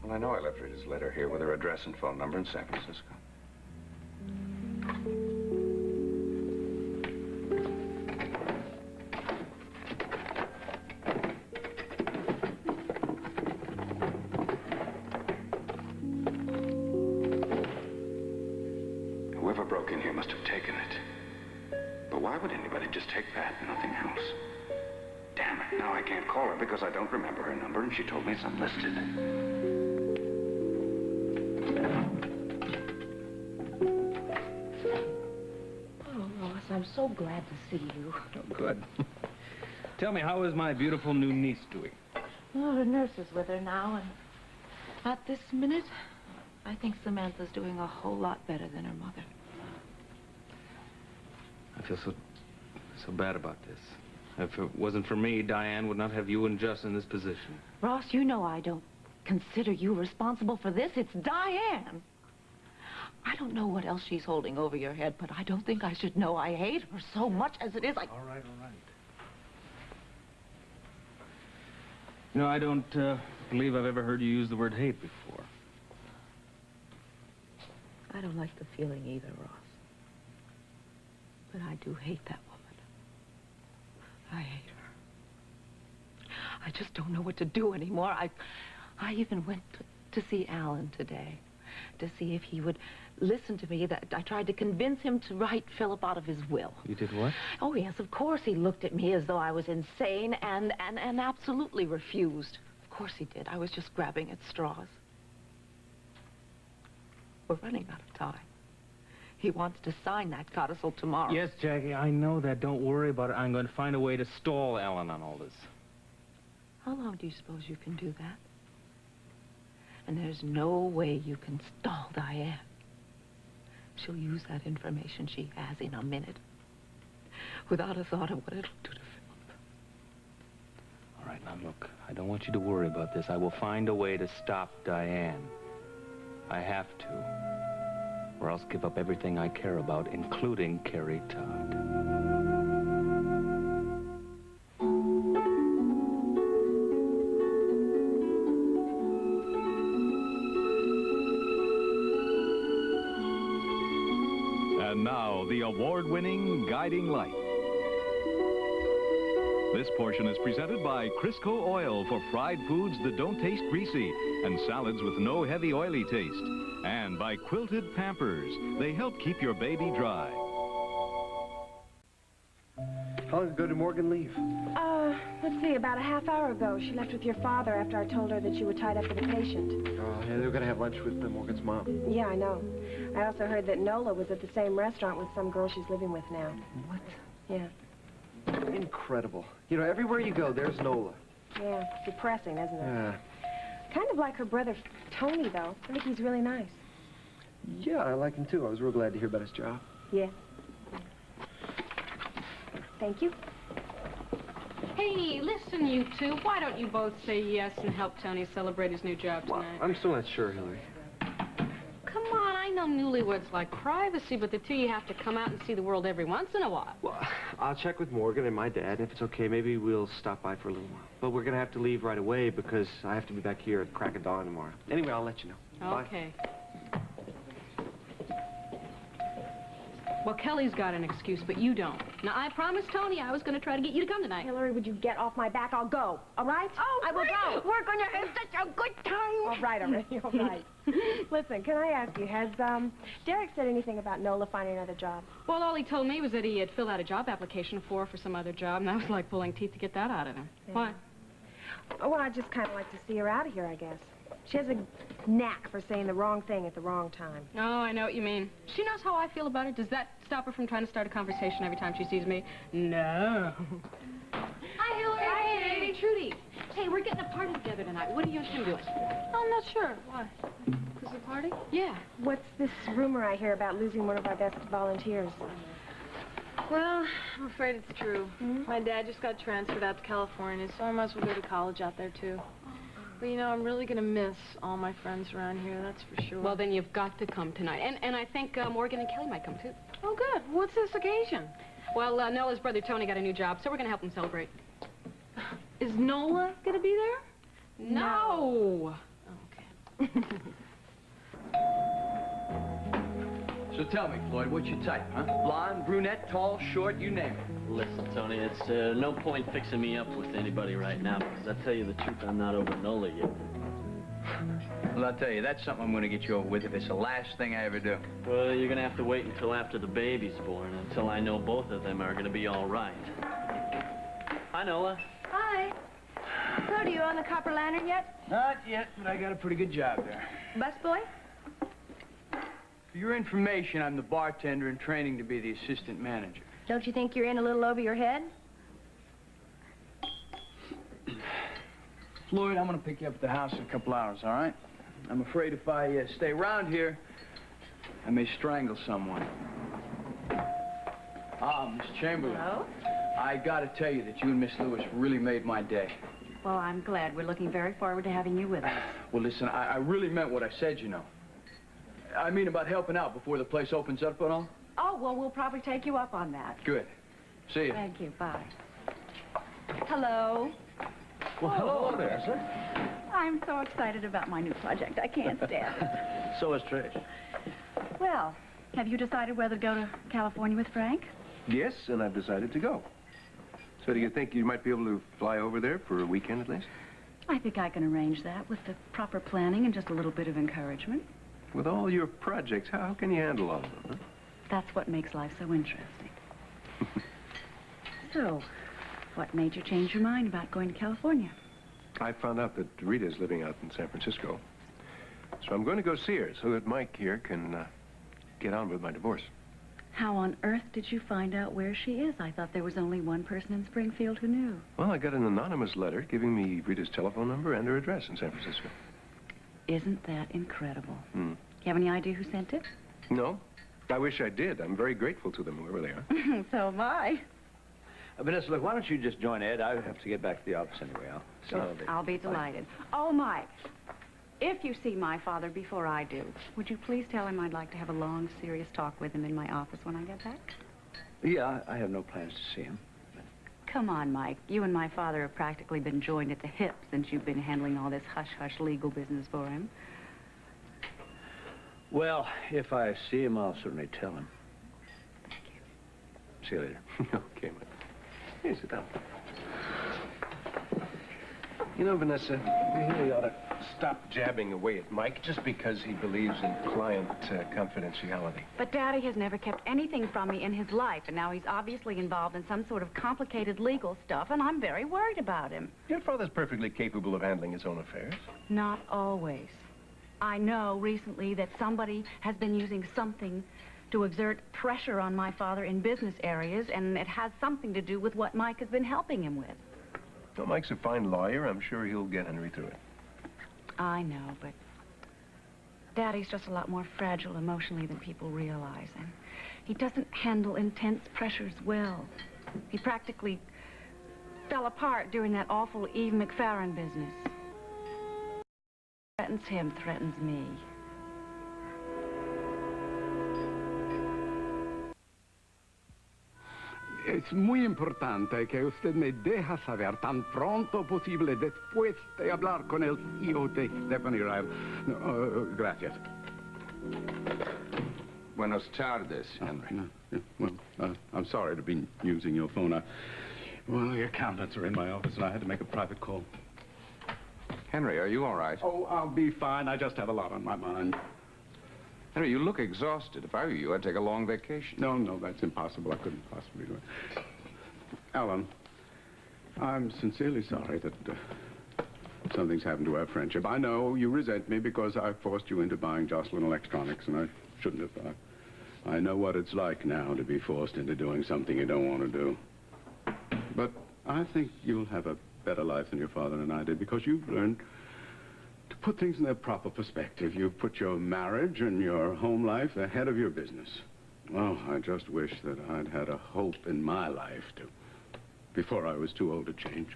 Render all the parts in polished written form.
Well, I know I left Rita's letter here with her address and phone number in San Francisco. Whoever broke in here must have taken it. But why would anybody just take that and nothing else? Damn it, now I can't call her because I don't remember her number and she told me it's unlisted. Oh, Ross, I'm so glad to see you. Oh, good. Tell me, how is my beautiful new niece doing? Oh, the nurse is with her now, and at this minute, I think Samantha's doing a whole lot better than her mother. I feel so bad about this. If it wasn't for me, Diane would not have you and Jess in this position. Ross, you know I don't consider you responsible for this. It's Diane. I don't know what else she's holding over your head, but I don't think I should know I hate her so much as it is. All right. You know, I don't believe I've ever heard you use the word hate before. I don't like the feeling either, Ross. But I do hate that woman. I hate her. I just don't know what to do anymore. I even went to see Alan today to see if he would listen to me. I tried to convince him to write Philip out of his will. You did what? Oh, yes, of course he looked at me as though I was insane and absolutely refused. Of course he did. I was just grabbing at straws. We're running out of time. He wants to sign that codicil tomorrow. Yes, Jackie, I know that. Don't worry about it. I'm going to find a way to stall Ellen on all this. How long do you suppose you can do that? And there's no way you can stall Diane. She'll use that information she has in a minute, without a thought of what it'll do to Philip. All right, now look, I don't want you to worry about this. I will find a way to stop Diane. I have to, or else give up everything I care about, including Carrie Todd. And now, the award-winning Guiding Light. This portion is presented by Crisco Oil for fried foods that don't taste greasy and salads with no heavy oily taste. And by Quilted Pampers. They help keep your baby dry. How long ago did Morgan leave? Let's see, about a half hour ago. She left with your father after I told her that you were tied up with a patient. Oh, yeah, they were going to have lunch with Morgan's mom. Yeah, I know. I also heard that Nola was at the same restaurant with some girl she's living with now. What? Yeah. Incredible. You know, everywhere you go, there's Nola. Yeah, depressing, isn't it? Yeah. Kind of like her brother Tony, though. I think he's really nice. Yeah, I like him, too. I was real glad to hear about his job. Yeah. Thank you. Hey, listen, you two. Why don't you both say yes and help Tony celebrate his new job tonight? Well, I'm still not sure, Hillary. Come on, I know newlyweds like privacy, but the two you have to come out and see the world every once in a while. Well, I'll check with Morgan and my dad, and if it's okay, maybe we'll stop by for a little while. But we're going to have to leave right away because I have to be back here at the crack of dawn tomorrow. Anyway, I'll let you know. Okay. Bye. Well, Kelly's got an excuse, but you don't. Now, I promised Tony I was going to try to get you to come tonight. Hillary, would you get off my back? I'll go. All right? Oh, I will go. We're going to have such a good time. All right, already. All right. Listen, can I ask you, has Derek said anything about Nola finding another job? Well, all he told me was that he had filled out a job application for some other job, and that was like pulling teeth to get that out of him. Yeah. What? Well, I'd just kind of like to see her out of here, I guess. She has a knack for saying the wrong thing at the wrong time. Oh, I know what you mean. She knows how I feel about her. Does that stop her from trying to start a conversation every time she sees me? No. Hi, Hillary. Hi, hey, Trudy. Hey, we're getting a party together tonight. What are you and Tim doing? I'm not sure. Why? Christmas party? Yeah. What's this rumor I hear about losing one of our best volunteers? Well, I'm afraid it's true. My dad just got transferred out to California, so I might as well go to college out there, too. But, you know, I'm really going to miss all my friends around here, that's for sure. Well, then you've got to come tonight. And I think Morgan and Kelly might come, too. Oh, good. What's this occasion? Well, Nola's brother Tony got a new job, so we're going to help him celebrate. Is Nola going to be there? No. Oh, okay. So tell me, Floyd, what's your type, huh? Blonde, brunette, tall, short, you name it. Listen, Tony, it's no point fixing me up with anybody right now, because I tell you the truth, I'm not over Nola yet. Well, I'll tell you, that's something I'm going to get you over with if it's the last thing I ever do. Well, you're going to have to wait until after the baby's born, until I know both of them are going to be all right. Hi, Nola. Hi. So, do you own the copper lantern yet? Not yet, but I got a pretty good job there. Busboy? For your information, I'm the bartender in training to be the assistant manager. Don't you think you're in a little over your head? Floyd, I'm going to pick you up at the house in a couple hours, all right? I'm afraid if I stay around here, I may strangle someone. Ah, Miss Chamberlain. Hello? I got to tell you that you and Miss Lewis really made my day. Well, I'm glad. We're looking very forward to having you with us. Well, listen, I really meant what I said, you know. I mean about helping out before the place opens up and all. Oh, well, we'll probably take you up on that. Good. See you. Thank you. Bye. Hello. Well, hello there, sir. I'm so excited about my new project. I can't stand it. So is Trish. Well, have you decided whether to go to California with Frank? Yes, and I've decided to go. So do you think you might be able to fly over there for a weekend at least? I think I can arrange that with the proper planning and just a little bit of encouragement. With all your projects, how can you handle all of them, huh? That's what makes life so interesting. So, what made you change your mind about going to California? I found out that Rita's living out in San Francisco. So I'm going to go see her so that Mike here can get on with my divorce. How on earth did you find out where she is? I thought there was only one person in Springfield who knew. Well, I got an anonymous letter giving me Rita's telephone number and her address in San Francisco. Isn't that incredible? Hmm. You have any idea who sent it? No. I wish I did. I'm very grateful to them, whoever they are. So am I. Vanessa, look, why don't you just join Ed? I have to get back to the office anyway. I'll be delighted. Oh, Mike, if you see my father before I do, would you please tell him I'd like to have a long, serious talk with him in my office when I get back? Yeah, I have no plans to see him. Come on, Mike. You and my father have practically been joined at the hip since you've been handling all this hush-hush legal business for him. Well, if I see him, I'll certainly tell him. Thank you. See you later. Okay, Mike. Here, sit down. You know, Vanessa, we really ought to stop jabbing away at Mike just because he believes in client confidentiality. But Daddy has never kept anything from me in his life, and now he's obviously involved in some sort of complicated legal stuff, and I'm very worried about him. Your father's perfectly capable of handling his own affairs. Not always. I know recently that somebody has been using something to exert pressure on my father in business areas, and it has something to do with what Mike has been helping him with. Well, Mike's a fine lawyer. I'm sure he'll get Henry through it. I know, but Daddy's just a lot more fragile emotionally than people realize, and he doesn't handle intense pressures well. He practically fell apart during that awful Eve McFarren business. Threatens him, threatens me. Es muy importante que usted me deje saber tan pronto posible después de hablar con el CEO de Stephanie Rival. No, gracias. Buenas tardes, Henry. Well, I'm sorry to be using your phone. Well, the accountants are in my office, and I had to make a private call. Henry, are you all right? Oh, I'll be fine. I just have a lot on my mind. Henry, you look exhausted. If I were you, I'd take a long vacation. No, that's impossible. I couldn't possibly do it. Alan, I'm sincerely sorry that something's happened to our friendship. I know you resent me because I forced you into buying Jocelyn Electronics, and I shouldn't have. I know what it's like now to be forced into doing something you don't want to do. But I think you'll have a better life than your father and I did, because you've learned to put things in their proper perspective. You've put your marriage and your home life ahead of your business. Well, I just wish that I'd had a hope in my life before I was too old to change.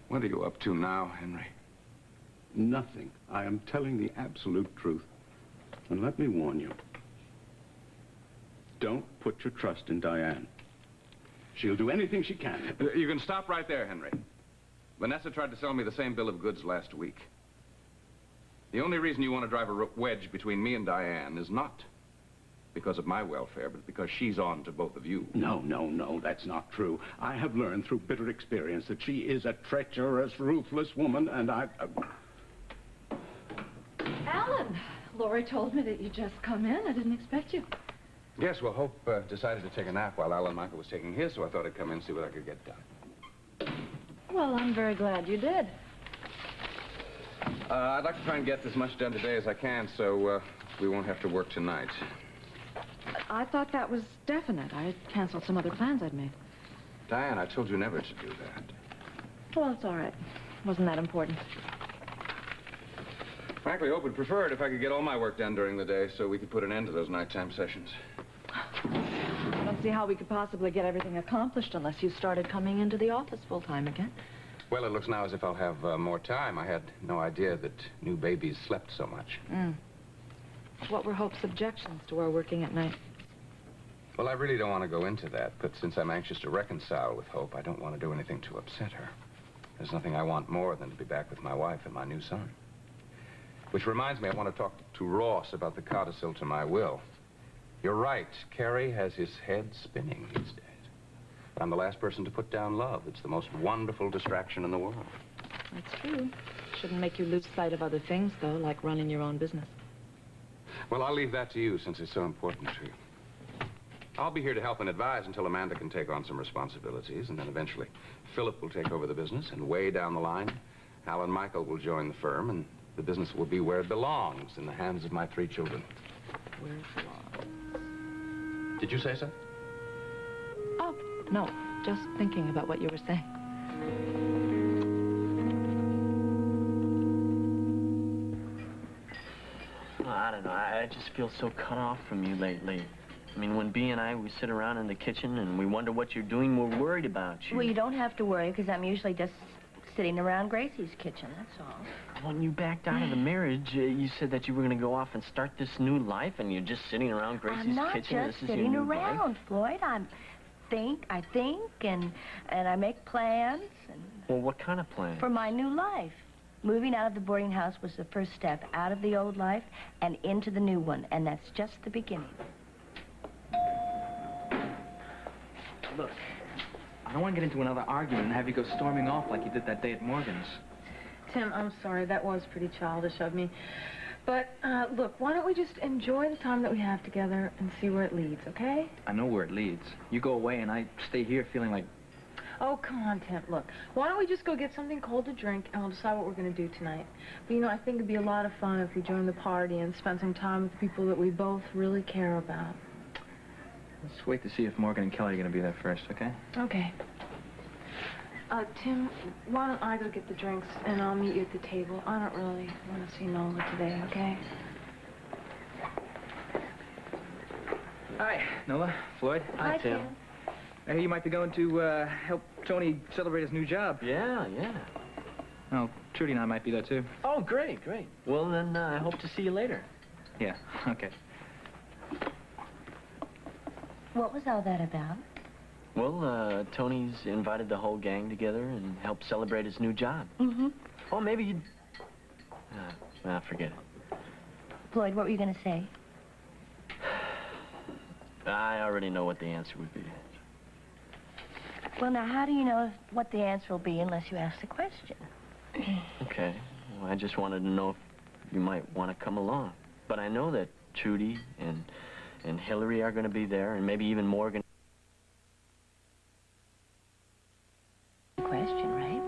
What are you up to now, Henry? Nothing. I am telling the absolute truth. And let me warn you. Don't put your trust in Diane. She'll do anything she can. You can stop right there, Henry. Vanessa tried to sell me the same bill of goods last week. The only reason you want to drive a wedge between me and Diane is not because of my welfare, but because she's on to both of you. No, that's not true. I have learned through bitter experience that she is a treacherous, ruthless woman, and Alan, Lori told me that you'd just come in. I didn't expect you. Yes, well, Hope decided to take a nap while Alan Michael was taking his, so I thought I'd come in and see what I could get done. Well, I'm very glad you did. I'd like to try and get as much done today as I can, so we won't have to work tonight. I thought that was definite. I had canceled some other plans I'd made. Diane, I told you never to do that. Well, it's all right. Wasn't that important. Frankly, Hope would prefer it if I could get all my work done during the day so we could put an end to those nighttime sessions. I don't see how we could possibly get everything accomplished unless you started coming into the office full-time again. Well, it looks now as if I'll have more time. I had no idea that new babies slept so much. What were Hope's objections to our working at night? Well, I really don't want to go into that, but since I'm anxious to reconcile with Hope, I don't want to do anything to upset her. There's nothing I want more than to be back with my wife and my new son. Which reminds me, I want to talk to Ross about the codicil to my will. You're right, Carrie has his head spinning these days. But I'm the last person to put down love. It's the most wonderful distraction in the world. That's true. Shouldn't make you lose sight of other things, though, like running your own business. Well, I'll leave that to you since it's so important to you. I'll be here to help and advise until Amanda can take on some responsibilities, and then eventually Philip will take over the business, and way down the line, Alan Michael will join the firm, and the business will be where it belongs, in the hands of my 3 children. Where it belongs. Did you say so? Oh, no. Just thinking about what you were saying. I don't know. I just feel so cut off from you lately. I mean, when Bea and we sit around in the kitchen and we wonder what you're doing, we're worried about you. Well, you don't have to worry, because I'm usually just sitting around Gracie's kitchen, that's all. When you backed out of the marriage, you said that you were going to go off and start this new life, and you're just sitting around Gracie's kitchen. I'm not just sitting around, Floyd. I think, and I make plans. And well, what kind of plans? For my new life. Moving out of the boarding house was the first step out of the old life and into the new one, and that's just the beginning. Look, I don't want to get into another argument and have you go storming off like you did that day at Morgan's. Tim, I'm sorry. That was pretty childish of me. But, look, why don't we just enjoy the time that we have together and see where it leads, okay? I know where it leads. You go away and I stay here feeling like... Oh, come on, Tim. Look, why don't we just go get something cold to drink and we'll decide what we're going to do tonight. But, you know, I think it'd be a lot of fun if we joined the party and spent some time with people that we both really care about. Let's wait to see if Morgan and Kelly are going to be there first, okay? Okay. Tim, why don't I go get the drinks and I'll meet you at the table. I don't really want to see Nola today, okay? Hi, Nola, Floyd. Hi, Tim. I hear you might be going to help Tony celebrate his new job. Yeah. Oh, Trudy and I might be there, too. Oh, great. Well, then I hope to see you later. Yeah, okay. What was all that about? Well, Tony's invited the whole gang together and helped celebrate his new job. Mm-hmm. Oh, maybe you'd... forget it. Floyd, what were you going to say? I already know what the answer would be. Well, now, how do you know what the answer will be unless you ask the question? Okay. Well, I just wanted to know if you might want to come along. But I know that Trudy and Hillary are going to be there, and maybe even Morgan. Question, right?